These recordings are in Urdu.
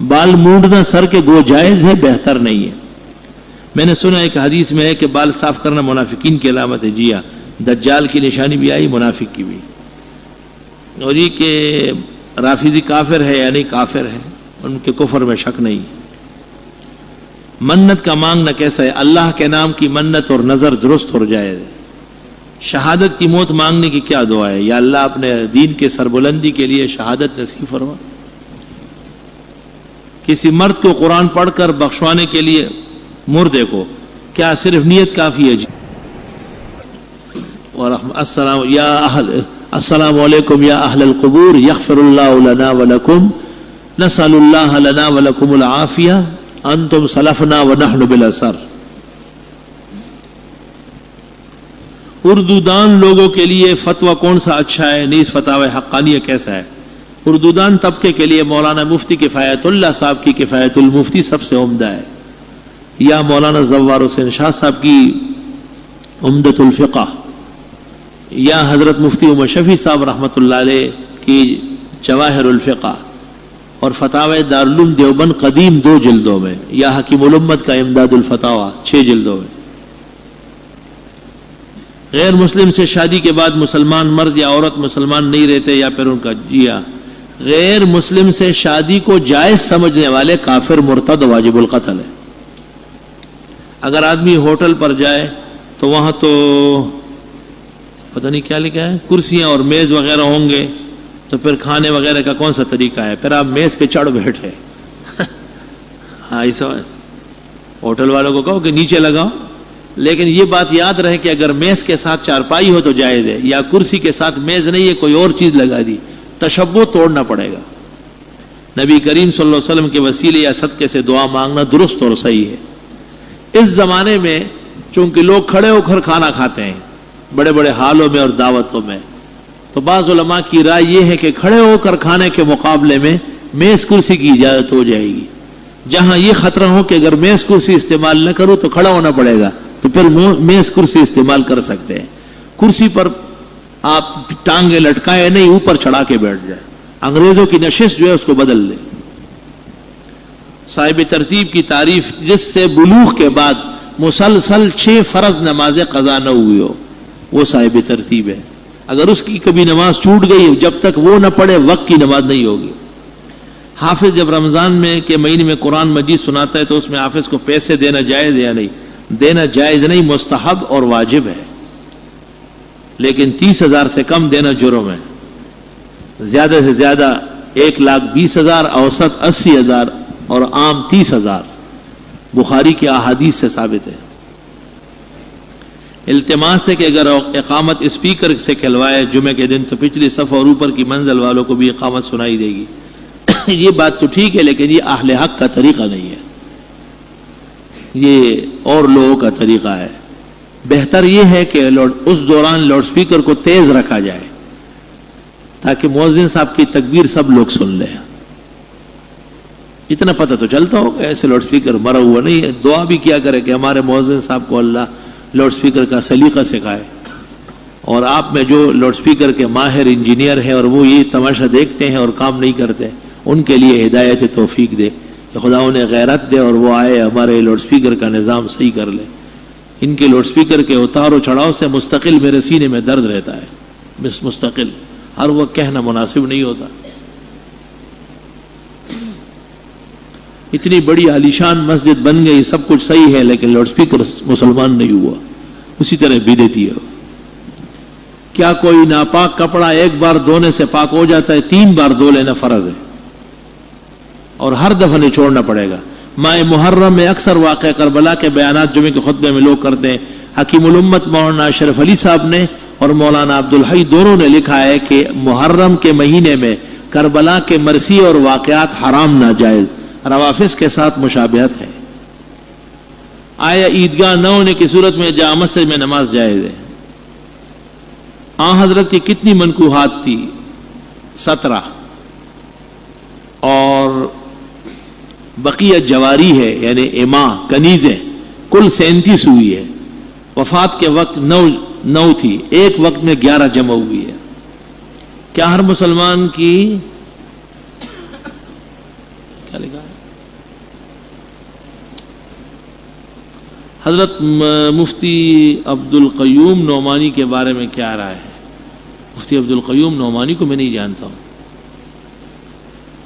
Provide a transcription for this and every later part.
بال مونڈنا سر کے گو جائز ہے، بہتر نہیں ہے۔ میں نے سنا ایک حدیث میں ہے کہ بال صاف کرنا منافقین کی علامت ہے۔ جی ہاں، دجال کی نشانی بھی آئی، منافق کی بھی۔ اور یہ کہ رافضی کافر ہے یا نہیں کافر ہے، ان کے کفر میں شک نہیں۔ منت کا مانگنا کیسا ہے؟ اللہ کے نام کی منت اور نظر درست اور جائز ہے۔ شہادت کی موت مانگنے کی کیا دعا ہے؟ یا اللہ اپنے دین کے سربلندی کے لیے شہادت نصیب فرما۔ کسی مرد کو قرآن پڑھ کر بخشوانے کے لیے مردے کو کیا صرف نیت کافی ہے؟ جی السلام علیکم یا اہل القبور یغفر اللہ لنا ولکم نسأل اللہ لنا ولکم العافیہ انتم سلفنا ونحن بالاثر۔ اردو دان لوگوں کے لیے فتویٰ کون سا اچھا ہے؟ نیز فتاوی حقانیہ کیسا ہے؟ اردو دان طبقے کے لیے مولانا مفتی کفایت اللہ صاحب کی کفایت المفتی سب سے عمدہ ہے، یا مولانا زوار حسین شاہ صاحب کی عمدۃ الفقہ، یا حضرت مفتی عمر شفیع صاحب رحمۃ اللہ علیہ کی جواہر الفقہ، اور فتاوی دارالعلوم دیوبند قدیم 2 جلدوں میں، یا حکیم الامت کا امداد الفتاوی 6 جلدوں میں۔ غیر مسلم سے شادی کے بعد مسلمان مرد یا عورت مسلمان نہیں رہتے یا پھر ان کا؟ جی ہاں، غیر مسلم سے شادی کو جائز سمجھنے والے کافر مرتد واجب القتل ہے۔ اگر آدمی ہوٹل پر جائے تو وہاں تو پتہ نہیں کیا لکھا ہے، کرسیاں اور میز وغیرہ ہوں گے، تو پھر کھانے وغیرہ کا کون سا طریقہ ہے؟ پھر آپ میز پہ چڑھ بیٹھے۔ ہاں، ایسا ہوٹل والوں کو کہو کہ نیچے لگاؤ، لیکن یہ بات یاد رہے کہ اگر میز کے ساتھ چارپائی ہو تو جائز ہے، یا کرسی کے ساتھ میز نہیں ہے کوئی اور چیز لگا دی، تشبہ توڑنا پڑے گا۔ نبی کریم صلی اللہ علیہ وسلم کے وسیلے یا صدقے سے دعا مانگنا درست اور صحیح ہے۔ اس زمانے میں چونکہ لوگ کھڑے ہو کر کھانا کھاتے ہیں بڑے بڑے حالوں میں اور دعوتوں میں، تو بعض علماء کی رائے یہ ہے کہ کھڑے ہو کر کھانے کے مقابلے میں میز کرسی کی اجازت ہو جائے گی۔ جہاں یہ خطرہ ہو کہ اگر میز کرسی استعمال نہ کرو تو کھڑا ہونا پڑے گا، تو پھر میز کرسی استعمال کر سکتے ہیں۔ کرسی پر آپ ٹانگیں لٹکائے نہیں، اوپر چڑھا کے بیٹھ جائے۔ انگریزوں کی نشست جو ہے اس کو بدل دیں۔ صاحب ترتیب کی تعریف جس سے بلوغ کے بعد مسلسل 6 فرض نمازیں قضا نہ ہوئی ہو، وہ صاحب ترتیب ہے۔ اگر اس کی کبھی نماز چھوٹ گئی، جب تک وہ نہ پڑھے وقت کی نماز نہیں ہوگی۔ حافظ جب رمضان میں کے مہینے میں قرآن مجید سناتا ہے تو اس میں حافظ کو پیسے دینا جائز ہے یا نہیں؟ دینا جائز نہیں، مستحب اور واجب ہے، لیکن 30,000 سے کم دینا جرم ہے۔ زیادہ سے زیادہ 1,20,000، اوسط 80,000 اور عام 30,000 بخاری کے احادیث سے ثابت ہے۔ التماس ہے کہ اگر اقامت اسپیکر سے کھلوائے جمعے کے دن تو پچھلی صف اور اوپر کی منزل والوں کو بھی اقامت سنائی دے گی۔ یہ بات تو ٹھیک ہے، لیکن یہ اہل حق کا طریقہ نہیں ہے، یہ اور لوگوں کا طریقہ ہے۔ بہتر یہ ہے کہ اس دوران لاؤڈ سپیکر کو تیز رکھا جائے تاکہ مؤذن صاحب کی تکبیر سب لوگ سن لیں۔ اتنا پتہ تو چلتا ہوگا، ایسے لاؤڈ سپیکر مرا ہوا نہیں ہے۔ دعا بھی کیا کرے کہ ہمارے مؤذن صاحب کو اللہ لاؤڈ سپیکر کا سلیقہ سکھائے، اور آپ میں جو لاؤڈ سپیکر کے ماہر انجینئر ہیں اور وہ یہ تماشا دیکھتے ہیں اور کام نہیں کرتے، ان کے لیے ہدایت توفیق دے کہ خدا انہیں غیرت دے اور وہ آئے ہمارے لاؤڈ سپیکر کا نظام صحیح کر لے۔ ان کے لاؤڈ سپیکر کے اتار و چڑھاؤ سے مستقل میرے سینے میں درد رہتا ہے، مستقل، ہر وقت کہنا مناسب نہیں ہوتا۔ اتنی بڑی عالیشان مسجد بن گئی، سب کچھ صحیح ہے، لیکن لاؤڈ سپیکر مسلمان نہیں ہوا، اسی طرح بدعتی ہے۔ کیا کوئی ناپاک کپڑا ایک بار دھونے سے پاک ہو جاتا ہے؟ 3 بار دھو لینا فرض ہے اور ہر دفعہ نہیں چھوڑنا پڑے گا۔ ماہ محرم میں اکثر واقع کربلا کے بیانات جمعے کے خطبے میں لوگ کرتے ہیں۔ حکیم الامت مولانا اشرف علی صاحب نے اور مولانا عبدالحی دونوں نے لکھا ہے کہ محرم کے مہینے میں کربلا کے مرثی اور واقعات حرام ناجائز، روافظ کے ساتھ مشابہت ہے۔ آیا عیدگاہ نہ ہونے کی صورت میں جامع مسجد میں نماز جائز ہے؟ حضرت کی کتنی منکوحات تھی؟ 17، اور بقیہ جواری ہے یعنی اماں کنیزیں، کل 37 ہوئی ہے۔ وفات کے وقت 9 تھی، ایک وقت میں 11 جمع ہوئی ہے۔ کیا ہر مسلمان کی کیا لکھا ہے؟ حضرت مفتی عبد القیوم نعمانی کے بارے میں کیا رائے ہے؟ مفتی عبد القیوم نعمانی کو میں نہیں جانتا ہوں.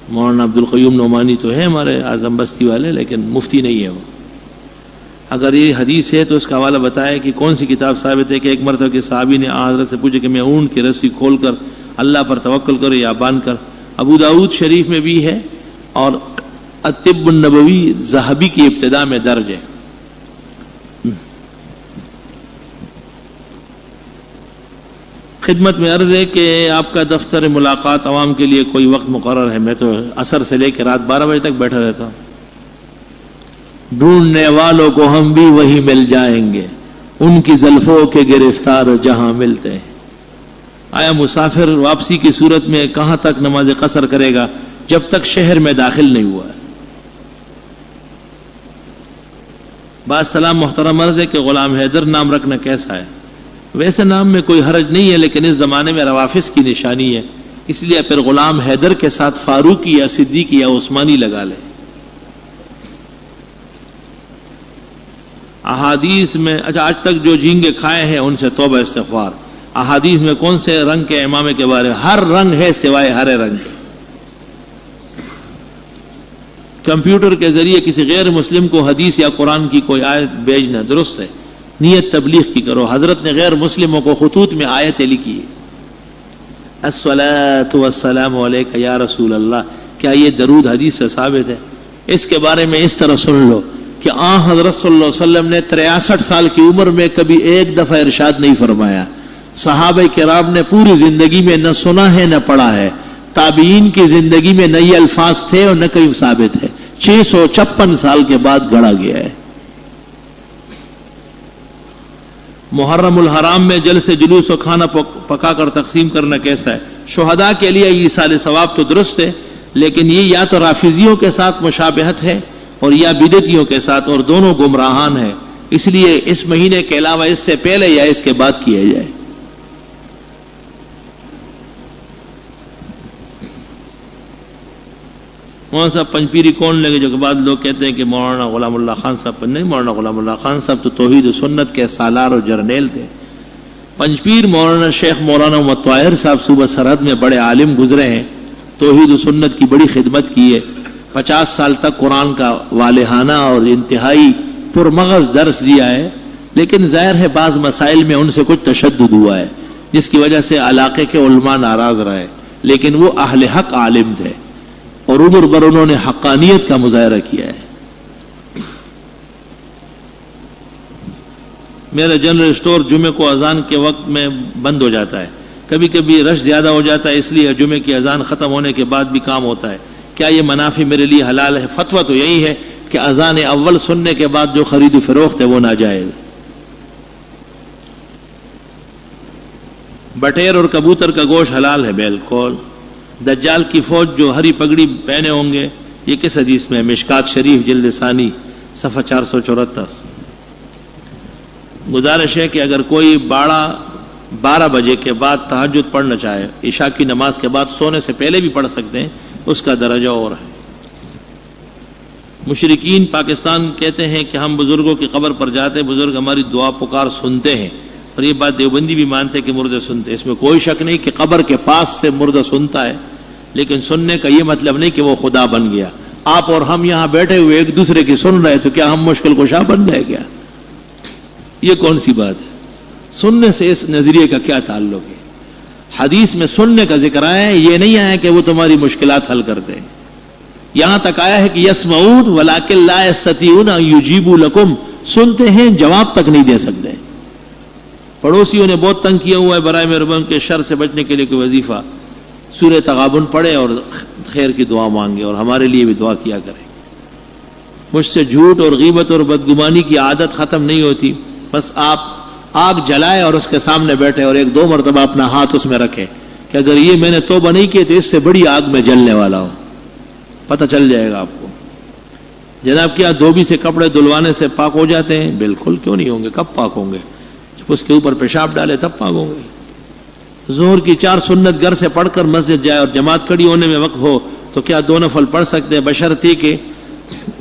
مولانا عبد القیوم نعمانی تو ہے ہمارے اعظم بستی والے، لیکن مفتی نہیں ہے وہ. اگر یہ حدیث ہے تو اس کا حوالہ بتایا کہ کون سی کتاب ثابت ہے کہ ایک مرتبہ کے صحابی نے حضرت سے پوچھا کہ میں اونٹ کی رسی کھول کر اللہ پر توکل کروں یا باندھ کر؟ ابو داؤد شریف میں بھی ہے اور الطب النبوی ذہبی کی ابتداء میں درج ہے. خدمت میں عرض ہے کہ آپ کا دفتر ملاقات عوام کے لیے کوئی وقت مقرر ہے؟ میں تو عصر سے لے کے رات 12 بجے تک بیٹھا رہتا ہوں. ڈھونڈنے والوں کو ہم بھی وہی مل جائیں گے، ان کی زلفوں کے گرفتار جہاں ملتے ہیں. آیا مسافر واپسی کی صورت میں کہاں تک نماز قصر کرے گا؟ جب تک شہر میں داخل نہیں ہوا ہے. بعد سلام محترم عرض ہے کہ غلام حیدر نام رکھنا کیسا ہے؟ ویسے نام میں کوئی حرج نہیں ہے، لیکن اس زمانے میں روافظ کی نشانی ہے، اس لیے پھر غلام حیدر کے ساتھ فاروقی یا صدیقی یا عثمانی لگا لے. احادیث میں اچھا آج تک جو جھینگے کھائے ہیں ان سے توبہ استغفار. احادیث میں کون سے رنگ کے امامے کے بارے میں؟ ہر رنگ ہے سوائے ہرے رنگ کے. کمپیوٹر کے ذریعے کسی غیر مسلم کو حدیث یا قرآن کی کوئی آیت بھیجنا درست ہے؟ نیت تبلیغ کی کرو. حضرت نے غیر مسلموں کو خطوط میں آیتیں لکھی ہے، الصلاۃ والسلام علیک یا رسول اللہ. کیا یہ درود حدیث سے ثابت ہے؟ اس کے بارے میں اس طرح سن لو کہ حضرت صلی اللہ علیہ وسلم نے 63 سال کی عمر میں کبھی ایک دفعہ ارشاد نہیں فرمایا. صحابہ کرام نے پوری زندگی میں نہ سنا ہے نہ پڑھا ہے. تابعین کی زندگی میں نہ یہ الفاظ تھے اور نہ کہیں ثابت ہے. 656 سال کے بعد گڑھا گیا ہے. محرم الحرام میں جلسے جلوس و کھانا پکا کر تقسیم کرنا کیسا ہے؟ شہداء کے لیے ایصال ثواب تو درست ہے، لیکن یہ یا تو رافضیوں کے ساتھ مشابہت ہے اور یا بدعتیوں کے ساتھ، اور دونوں گمراہان ہیں. اس لیے اس مہینے کے علاوہ اس سے پہلے یا اس کے بعد کیا جائے. مولانا صاحب پنجپیری کون لگے؟ جو کہ بعد لوگ کہتے ہیں کہ مولانا غلام اللہ خان صاحب. نہیں، مولانا غلام اللہ خان صاحب تو توحید و سنت کے سالار اور جرنیل تھے. پنجپیر مولانا شیخ مولانا محمد طاہر صاحب صوبہ سرحد میں بڑے عالم گزرے ہیں، توحید و سنت کی بڑی خدمت کی ہے. 50 سال تک قرآن کا والہانہ اور انتہائی پرمغز درس دیا ہے، لیکن ظاہر ہے بعض مسائل میں ان سے کچھ تشدد ہوا ہے جس کی وجہ سے علاقے کے علماء ناراض رہے. لیکن وہ اہل حق عالم تھے اور عمر بھر انہوں نے حقانیت کا مظاہرہ کیا ہے. میرا جنرل اسٹور جمعے کو اذان کے وقت میں بند ہو جاتا ہے. کبھی کبھی رش زیادہ ہو جاتا ہے، اس لیے جمعے کی اذان ختم ہونے کے بعد بھی کام ہوتا ہے. کیا یہ منافع میرے لیے حلال ہے؟ فتویٰ تو یہی ہے کہ اذان اول سننے کے بعد جو خرید و فروخت ہے وہ ناجائز. بٹیر اور کبوتر کا گوشت حلال ہے؟ بالکل. دجال کی فوج جو ہری پگڑی پہنے ہوں گے، یہ کس حدیث میں؟ مشکات شریف جلد ثانی صفحہ 474. گزارش ہے کہ اگر کوئی 12 بجے کے بعد تہجد پڑھنا چاہے، عشاء کی نماز کے بعد سونے سے پہلے بھی پڑھ سکتے ہیں، اس کا درجہ اور ہے. مشرکین پاکستان کہتے ہیں کہ ہم بزرگوں کی قبر پر جاتے ہیں، بزرگ ہماری دعا پکار سنتے ہیں، اور یہ بات دیوبندی بھی مانتے ہیں کہ مردے سنتے. اس میں کوئی شک نہیں کہ قبر کے پاس سے مردہ سنتا ہے، لیکن سننے کا یہ مطلب نہیں کہ وہ خدا بن گیا. آپ اور ہم یہاں بیٹھے ہوئے ایک دوسرے کی سن رہے تو کیا ہم مشکل کشا بن رہے کیا؟ یہ کون سی بات ہے؟ سننے سے اس نظریے کا کیا تعلق ہے؟ حدیث میں سننے کا ذکر آیا ہے، یہ نہیں آیا کہ وہ تمہاری مشکلات حل کرتے ہیں. یہاں تک آیا ہے کہ یسمعون ولکن لا یستطیعون ان یجیبوا لکم، سنتے ہیں جواب تک نہیں دے سکتے. پڑوسیوں نے بہت تنگ کیا ہوا ہے، برائے مہربانی کے شر سے بچنے کے لیے کوئی وظیفہ سورہ تغابن پڑھے اور خیر کی دعا مانگے، اور ہمارے لیے بھی دعا کیا کریں. مجھ سے جھوٹ اور غیبت اور بدگمانی کی عادت ختم نہیں ہوتی. بس آپ آگ جلائے اور اس کے سامنے بیٹھے اور 1-2 مرتبہ اپنا ہاتھ اس میں رکھے کہ اگر یہ میں نے توبہ نہیں کی تو اس سے بڑی آگ میں جلنے والا ہوں. پتہ چل جائے گا آپ کو. جناب کیا دھوبی سے کپڑے دھلوانے سے پاک ہو جاتے ہیں؟ بالکل، کیوں نہیں ہوں گے؟ کب پاک ہوں گے؟ جب اس کے اوپر پیشاب ڈالے تب پاک ہوں گے. ظہر کی 4 سنت گھر سے پڑھ کر مسجد جائے اور جماعت کھڑی ہونے میں وقت ہو تو کیا 2 نفل پڑھ سکتے ہیں بشرطے کہ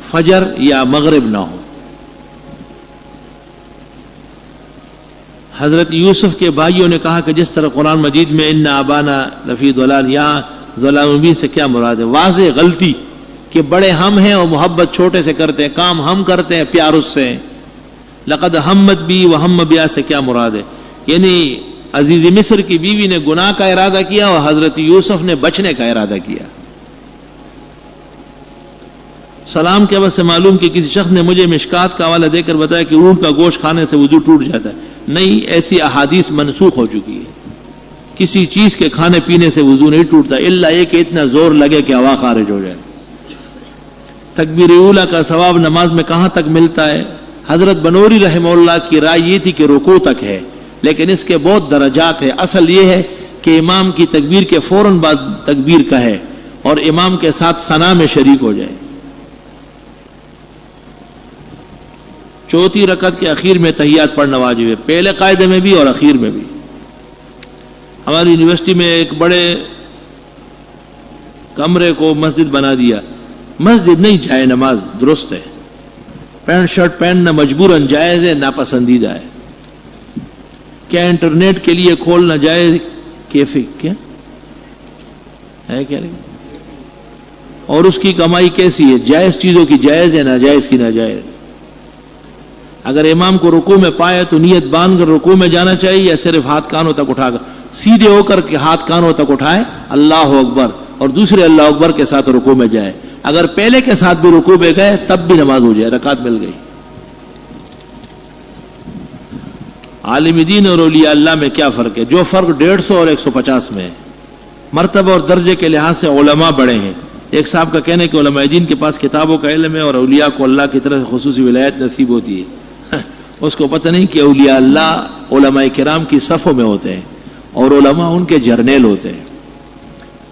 فجر یا مغرب نہ ہو. حضرت یوسف کے بھائیوں نے کہا کہ جس طرح قرآن مجید میں ان ابانا لفی ضلال، یہاں ضلال مبین سے کیا مراد ہے؟ واضح غلطی کہ بڑے ہم ہیں اور محبت چھوٹے سے کرتے ہیں، کام ہم کرتے ہیں پیار اس سے. لقد ہمت بی و ہم بیا سے کیا مراد ہے؟ یعنی عزیز مصر کی بیوی نے گناہ کا ارادہ کیا اور حضرت یوسف نے بچنے کا ارادہ کیا. سلام کے عوض سے معلوم کہ کسی شخص نے مجھے مشکات کا حوالہ دے کر بتایا کہ اونٹ کا گوشت کھانے سے وضو ٹوٹ جاتا ہے. نہیں، ایسی احادیث منسوخ ہو چکی ہے. کسی چیز کے کھانے پینے سے وضو نہیں ٹوٹتا الا یہ کہ اتنا زور لگے کہ ہوا خارج ہو جائے. تکبیر اولیٰ کا ثواب نماز میں کہاں تک ملتا ہے؟ حضرت بنوری رحمہ اللہ کی رائے یہ تھی کہ رکوع تک ہے، لیکن اس کے بہت درجات ہیں. اصل یہ ہے کہ امام کی تکبیر کے فوراً بعد تکبیر کہے اور امام کے ساتھ ثنا میں شریک ہو جائے. چوتھی رکعت کے اخیر میں تحیات پڑھنا واجب ہے، پہلے قاعدے میں بھی اور اخیر میں بھی. ہماری یونیورسٹی میں ایک بڑے کمرے کو مسجد بنا دیا. مسجد نہیں، جائے نماز درست ہے. پینٹ شرٹ پہننا مجبوراً جائز ہے، ناپسندیدہ ہے. کیا انٹرنیٹ کے لیے کھولنا جائز کیفے کیا ہے کیا؟ اور اس کی کمائی کیسی ہے؟ جائز چیزوں کی جائز ہے، ناجائز کی ناجائز. اگر امام کو رکوع میں پائے تو نیت باندھ کر رکوع میں جانا چاہیے یا صرف ہاتھ کانوں تک اٹھا کر؟ سیدھے ہو کر کے ہاتھ کانوں تک اٹھائے اللہ اکبر اور دوسرے اللہ اکبر کے ساتھ رکوع میں جائے. اگر پہلے کے ساتھ بھی رکوع میں گئے تب بھی نماز ہو جائے، رکعت مل گئی. عالم دین اور اولیاء اللہ میں کیا فرق ہے؟ جو فرق 150 اور 150 میں ہے. مرتبہ اور درجے کے لحاظ سے علماء بڑے ہیں. ایک صاحب کا کہنا ہے کہ علماء دین کے پاس کتابوں کا علم ہے اور اولیاء کو اللہ کی طرف سے خصوصی ولایت نصیب ہوتی ہے. اس کو پتہ نہیں کہ اولیاء اللہ علماء کرام کی صفوں میں ہوتے ہیں اور علماء ان کے جرنیل ہوتے ہیں.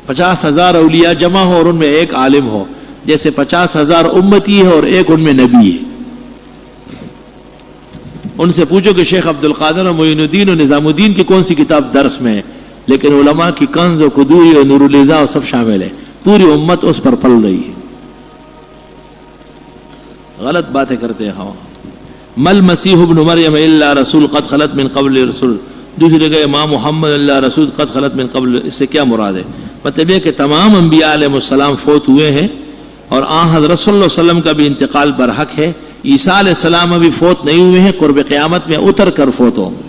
50,000 اولیاء جمع ہو اور ان میں ایک عالم ہو، جیسے 50,000 امتی ہے اور ایک ان میں نبی ہے. ان سے پوچھو کہ شیخ عبد القادر اور معین الدین اور نظام الدین کی کون سی کتاب درس میں ہے، لیکن علماء کی کنز و قدوری اور نور الزا سب شامل ہے. پوری امت اس پر پل رہی ہے. غلط باتیں کرتے ہیں. ہاں مل مسیح ابن مریم الا رسول قد خلت من قبل رسول، دوسری جگہ امام محمد اللہ رسول قد خلت من قبل. اس سے کیا مراد ہے؟ مطلب یہ کہ تمام انبیاء علیہ السلام فوت ہوئے ہیں اور آن حضرت صلی اللہ علیہ وسلم کا بھی انتقال برحق ہے. عیسیٰ علیہ السلام ابھی فوت نہیں ہوئے ہیں، قرب قیامت میں اتر کر فوت ہوں گے.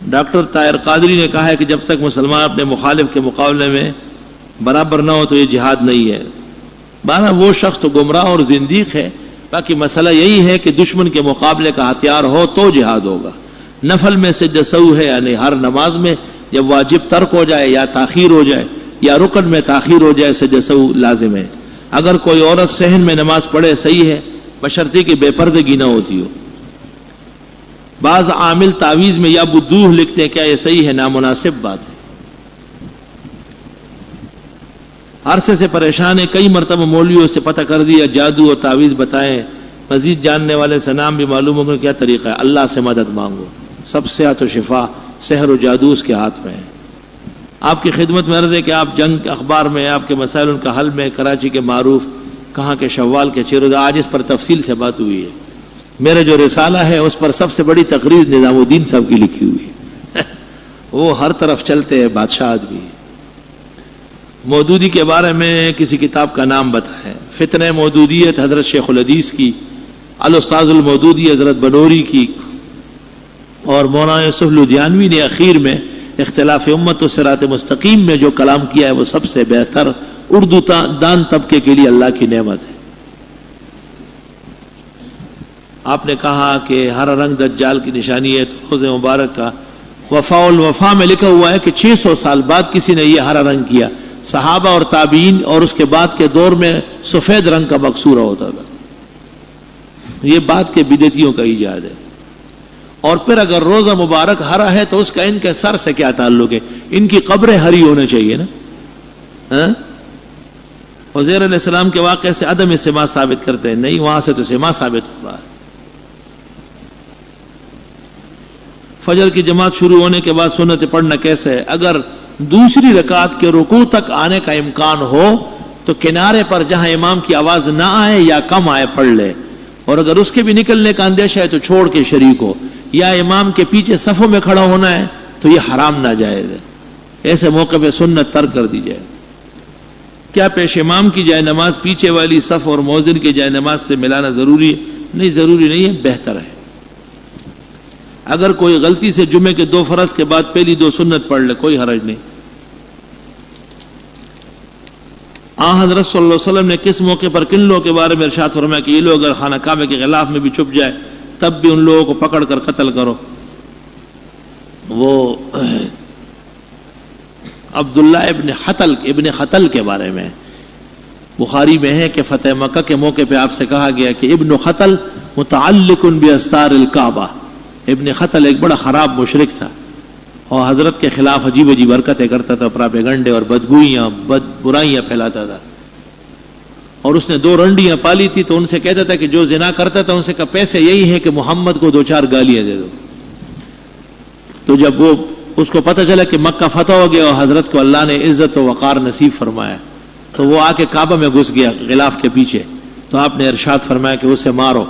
ڈاکٹر طاہر قادری نے کہا ہے کہ جب تک مسلمان اپنے مخالف کے مقابلے میں برابر نہ ہو تو یہ جہاد نہیں ہے. بہرحال وہ شخص تو گمراہ اور زندیق ہے. باقی مسئلہ یہی ہے کہ دشمن کے مقابلے کا ہتھیار ہو تو جہاد ہوگا. نفل میں سجدہ سہو ہے، یعنی ہر نماز میں جب واجب ترک ہو جائے یا تاخیر ہو جائے یا رکن میں تاخیر ہو جائے سجدہ سہو لازم ہے. اگر کوئی عورت صحن میں نماز پڑھے صحیح ہے، بشرطے کہ بے پردگی نہ ہوتی ہو. بعض عامل تعویذ میں یا بدوح لکھتے ہیں، کیا یہ صحیح ہے؟ نامناسب بات ہے. عرصے سے پریشان ہے، کئی مرتبہ مولویوں سے پتہ کر دیا جادو اور تعویذ بتائیں. مزید جاننے والے سے نام بھی معلوم ہوگا. کیا طریقہ ہے؟ اللہ سے مدد مانگو. سب صحت و شفا سحر و جادو اس کے ہاتھ میں ہے. آپ کی خدمت میں عرض ہے کہ آپ جنگ اخبار میں آپ کے مسائل ان کا حل میں کراچی کے معروف کہاں کے شوال کے چیرود، آج اس پر تفصیل سے بات ہوئی ہے. میرا جو رسالہ ہے اس پر سب سے بڑی تقریر نظام الدین صاحب کی لکھی ہوئی ہے. وہ ہر طرف چلتے ہیں، بادشاہت بھی. مودودی کے بارے میں کسی کتاب کا نام بتائیں. فتنہ مودودیت حضرت شیخ الحدیث کی، الاستاذ المودودی حضرت بنوری کی، اور مولانا یوسف لدھیانوی نے اخیر میں اختلاف امت و صراط مستقیم میں جو کلام کیا ہے وہ سب سے بہتر اردو دان طبقے کے لیے اللہ کی نعمت ہے. آپ نے کہا کہ ہر رنگ دجال کی نشانی ہے. تو روز مبارک کا وفا الوفا میں لکھا ہوا ہے کہ 600 سال بعد کسی نے یہ ہرا رنگ کیا. صحابہ اور تابعین اور اس کے بعد کے دور میں سفید رنگ کا مقصورہ ہوتا تھا. یہ بات کے بدعتیوں کا ایجاد ہے. اور پھر اگر روزہ مبارک ہرا ہے تو اس کا ان کے سر سے کیا تعلق ہے؟ ان کی قبریں ہری ہونا چاہیے نا. عزیر علیہ السلام کے واقعے سے عدم سما ثابت کرتے ہیں، نہیں، وہاں سے تو سما ثابت ہو رہا ہے. فجر کی جماعت شروع ہونے کے بعد سنت پڑھنا کیسے ہے؟ اگر دوسری رکعت کے رکوع تک آنے کا امکان ہو تو کنارے پر جہاں امام کی آواز نہ آئے یا کم آئے پڑھ لے، اور اگر اس کے بھی نکلنے کا اندیشہ ہے تو چھوڑ کے شریک ہو، یا امام کے پیچھے صفوں میں کھڑا ہونا ہے تو یہ حرام ناجائز ہے، ایسے موقع پہ سنت ترک کر دی جائے۔ کیا پیش امام کی جائے نماز پیچھے والی صف اور مؤذن کی جائے نماز سے ملانا ضروری ہے؟ نہیں، ضروری نہیں ہے، بہتر ہے۔ اگر کوئی غلطی سے جمعے کے 2 فرض کے بعد پہلی 2 سنت پڑھ لے کوئی حرج نہیں۔ حضرت صلی اللہ علیہ وسلم نے کس موقع پر کن لوگوں کے بارے میں ارشاد فرمایا کہ یہ لوگ اگر خانہ کعبہ کے غلاف میں بھی چھپ جائے تب بھی ان لوگوں کو پکڑ کر قتل کرو؟ وہ عبداللہ ابن خطل کے بارے میں بخاری میں ہے کہ فتح مکہ کے موقع پہ آپ سے کہا گیا کہ ابن خطل متعلق باستار الکعبہ، ابن خطل ایک بڑا خراب مشرک تھا اور حضرت کے خلاف عجیب عجیب حرکتیں کرتا تھا، پراپیگنڈے اور بدگوئیاں برائیاں پھیلاتا تھا، اور اس نے 2 رنڈیاں پالی تھی تو ان سے کہتا تھا کہ جو زنا کرتا تھا ان سے کہا پیسے یہی ہے کہ محمد کو 2-4 گالیاں دے دو۔ تو جب وہ اس کو پتہ چلا کہ مکہ فتح ہو گیا اور حضرت کو اللہ نے عزت و وقار نصیب فرمایا تو وہ آ کے کعبہ میں گھس گیا غلاف کے پیچھے، تو آپ نے ارشاد فرمایا کہ اسے مارو۔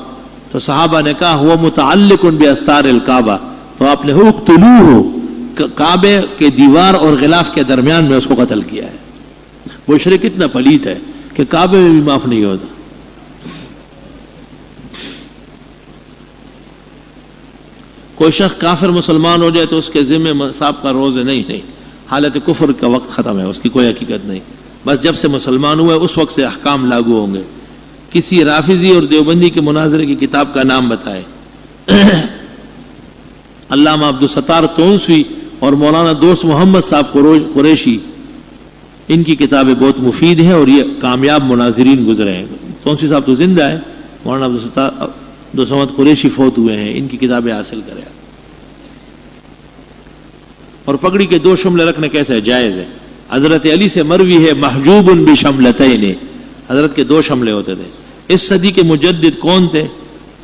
تو صحابہ نے کہا وہ متعلق باستار الکعبہ، تو آپ نے اقتلوہ، کعبے کے دیوار اور غلاف کے درمیان میں اس کو قتل کیا ہے۔ وہ شرک اتنا پلیت ہے کہ کعبے میں بھی معاف نہیں ہوتا۔ کوئی شخص کافر مسلمان ہو جائے تو اس کے ذمہ سابقہ روزے نہیں، حالت کفر کا وقت ختم ہے، اس کی کوئی حقیقت نہیں، بس جب سے مسلمان ہوئے اس وقت سے احکام لاگو ہوں گے۔ کسی رافضی اور دیوبندی کے مناظرے کی کتاب کا نام بتائے۔ علامہ عبدالستار تونسوی اور مولانا دوست محمد صاحب قریشی، ان کی کتابیں بہت مفید ہیں اور یہ کامیاب مناظرین گزرے ہیں۔ تونسوی صاحب تو زندہ ہے، مولانا عبدالستار دوست محمد قریشی فوت ہوئے ہیں، ان کی کتابیں حاصل کریں۔ اور پگڑی کے 2 شملے رکھنے کیسے ہے؟ جائز ہے۔ حضرت علی سے مروی ہے محجوب بشملتین، حضرت کے 2 شملے ہوتے تھے۔ اس صدی کے مجدد کون تھے؟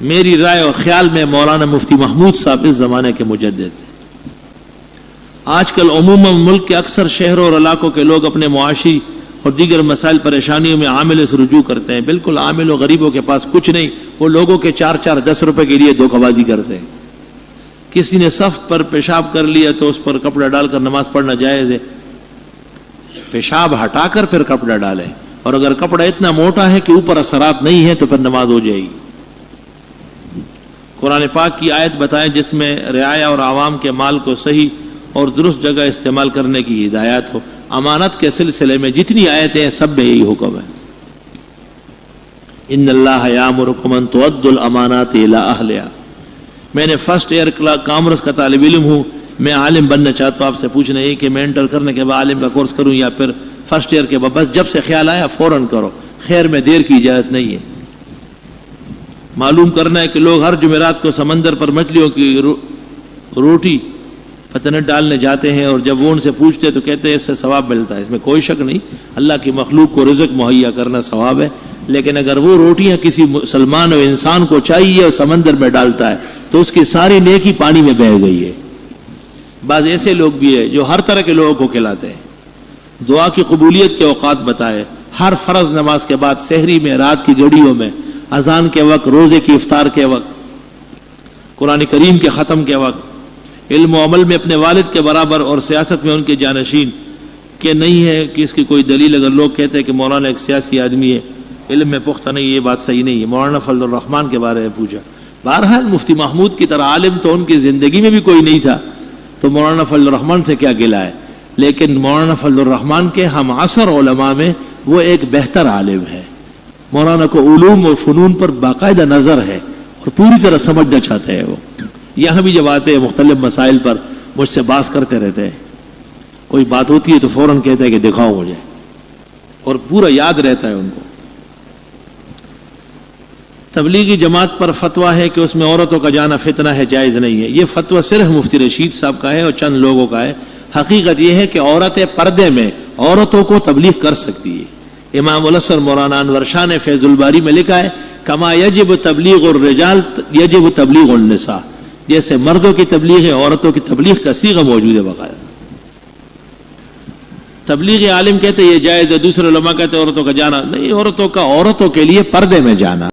میری رائے اور خیال میں مولانا مفتی محمود صاحب اس زمانے کے مجدد تھے۔ آج کل عموماً ملک کے اکثر شہروں اور علاقوں کے لوگ اپنے معاشی اور دیگر مسائل پریشانیوں میں عامل سے رجوع کرتے ہیں۔ بالکل عامل و غریبوں کے پاس کچھ نہیں، وہ لوگوں کے 4-4 10 روپے کے لیے دھوکہ بازی کرتے ہیں۔ کسی نے صف پر پیشاب کر لیا تو اس پر کپڑا ڈال کر نماز پڑھنا جائز ہے؟ پیشاب ہٹا کر پھر کپڑا ڈالیں، اور اگر کپڑا اتنا موٹا ہے کہ اوپر اثرات نہیں ہے تو پھر نماز ہو جائے گی۔ قرآن پاک کی آیت بتائیں جس میں رعایا اور عوام کے مال کو صحیح اور درست جگہ استعمال کرنے کی ہدایت ہو۔ امانت کے سلسلے میں جتنی آیتیں ہیں سب میں یہی حکم ہے۔ ان اللہ یامرکم ان تؤدوا الامانات الی اہلہا۔ میں نے فرسٹ ایئر کامرس کا طالب علم ہوں، میں عالم بننا چاہتا ہوں۔ آپ سے پوچھنا ہے کہ میں انٹر کرنے کے بعد عالم کا کورس کروں یا پھر فرسٹ ایئر کے بعد؟ بس جب سے خیال آیا فوراً کرو، خیر میں دیر کی اجازت نہیں ہے۔ معلوم کرنا ہے کہ لوگ ہر جمعرات کو سمندر پر مچھلیوں کی روٹی پتنٹ ڈالنے جاتے ہیں، اور جب وہ ان سے پوچھتے تو کہتے ہیں اس سے ثواب ملتا ہے۔ اس میں کوئی شک نہیں، اللہ کی مخلوق کو رزق مہیا کرنا ثواب ہے، لیکن اگر وہ روٹیاں کسی مسلمان و انسان کو چاہیے اور سمندر میں ڈالتا ہے تو اس کی ساری نیکی پانی میں بہہ گئی ہے۔ بعض ایسے لوگ بھی ہیں جو ہر طرح کے لوگوں کو کھلاتے ہیں۔ دعا کی قبولیت کے اوقات بتائے، ہر فرض نماز کے بعد، سحری میں، رات کی گھڑیوں میں، اذان کے وقت، روزے کی افطار کے وقت، قرآن کریم کے ختم کے وقت۔ علم و عمل میں اپنے والد کے برابر اور سیاست میں ان کے جانشین کہ نہیں ہے کہ اس کی کوئی دلیل۔ اگر لوگ کہتے ہیں کہ مولانا ایک سیاسی آدمی ہے، علم میں پختہ نہیں، یہ بات صحیح نہیں ہے۔ مولانا فضل الرحمان کے بارے میں پوچھا، بہرحال مفتی محمود کی طرح عالم تو ان کی زندگی میں بھی کوئی نہیں تھا، تو مولانا فضل الرحمان سے کیا گلہ ہے؟ لیکن مولانا فضل الرحمان کے ہم عصر علماء میں وہ ایک بہتر عالم ہے۔ مولانا کو علوم اور فنون پر باقاعدہ نظر ہے اور پوری طرح سمجھنا چاہتے ہیں۔ وہ یہاں بھی جب آتے ہیں مختلف مسائل پر مجھ سے بحث کرتے رہتے ہیں، کوئی بات ہوتی ہے تو فوراً کہتے ہیں کہ دکھاؤ مجھے، اور پورا یاد رہتا ہے ان کو۔ تبلیغی جماعت پر فتویٰ ہے کہ اس میں عورتوں کا جانا فتنہ ہے، جائز نہیں ہے۔ یہ فتویٰ صرف مفتی رشید صاحب کا ہے اور چند لوگوں کا ہے۔ حقیقت یہ ہے کہ عورتیں پردے میں عورتوں کو تبلیغ کر سکتی ہے۔ امام الاسر مولانا انور شاہ نے فیض الباری میں لکھا ہے کما یجب تبلیغ الرجال یجب تبلیغ النساء، جیسے مردوں کی تبلیغ ہے عورتوں کی تبلیغ کا صیغہ موجود ہے باقاعدہ۔ تبلیغ عالم کہتے یہ جائز ہے، دوسرے علماء کہتے عورتوں کا جانا نہیں، عورتوں کا عورتوں کے لیے پردے میں جانا